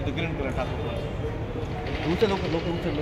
तिथे green colour टाकतो उचल लोक उचल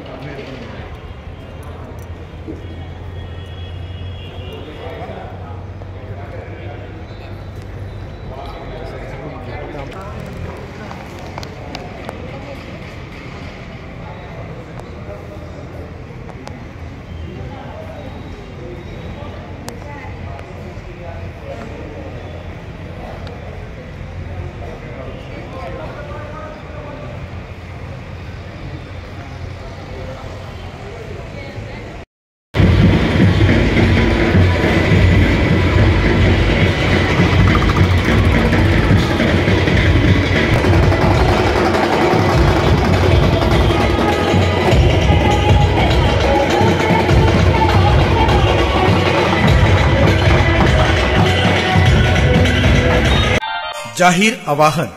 जाहीर आवाहन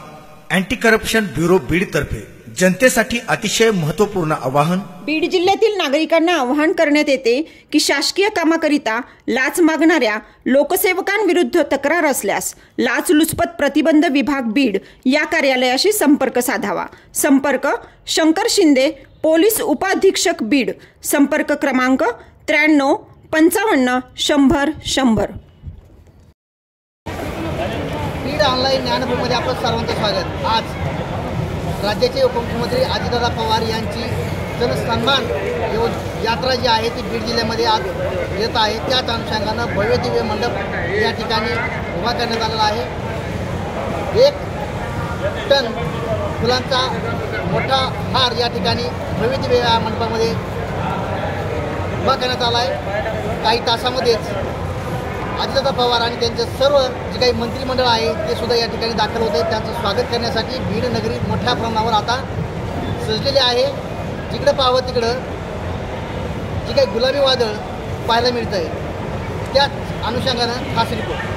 अँटी करप्शन ब्युरो बीड तर्फे जनतेसाठी अतिशय महत्त्वपूर्ण आवाहन। बीड जिल्ह्यातील नागरिकांना आवाहन करण्यात येते की शासकीय कामाकरिता लाच मागणाऱ्या लोकसेवकांविरुद्ध तक्रार असल्यास लाचलुचपत प्रतिबंध विभाग बीड या कार्यालयाशी संपर्क साधावा। संपर्क शंकर शिंदे, पोलीस उपाधीक्षक बीड। संपर्क क्रमांक 93 55 100 100। बीड ऑनलाईन ज्ञानभूमीमध्ये आपलं सर्वांचं स्वागत। आज राज्याचे उपमुख्यमंत्री अजितदादा पवार यांची जनसन्मान यात्रा जी आहे ती बीड जिल्ह्यामध्ये आज येत आहे। त्याच अनुषंगानं भव्य दिव्य मंडप या ठिकाणी उभा करण्यात आलेला आहे। 1 टन फुलांचा मोठा हार या ठिकाणी भव्य दिव्य या मंडपामध्ये उभा करण्यात आला आहे। काही तासामध्येच अजितदादा पवार आणि त्यांचे सर्व जे काही मंत्रिमंडळ आहे ते सुद्धा या ठिकाणी दाखल होते। त्यांचं स्वागत करण्यासाठी बीड नगरी मोठ्या प्रमाणावर आता सजलेली आहे। जिकडे पाहावं तिकडं जे काही गुलाबी वादळ पाहायला मिळतं आहे त्याच अनुषंगानं खास रिपोर्ट।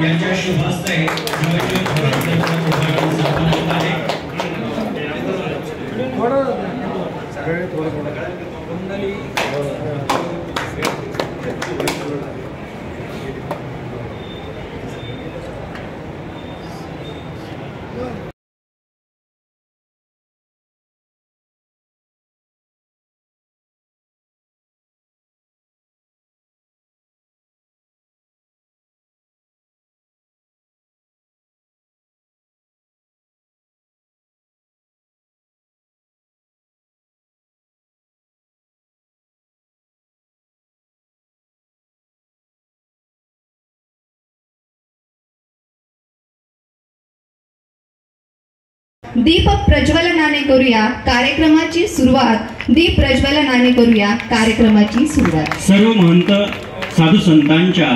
यांच्या शुभ हस्ते दीप प्रज्वलनाने करूया कार्यक्रमाची सुरुवात। दीप प्रज्वलनाने करूया कार्यक्रमाची सुरुवात। सर्व महंत साधू संतांच्या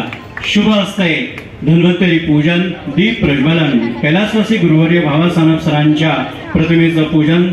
शुभ हस्ते धन्वंतरी पूजन, दीप प्रज्वलन, कैलासवासी गुरुवर्य भावासाहेब सरांच्या प्रतिमेचं पूजन।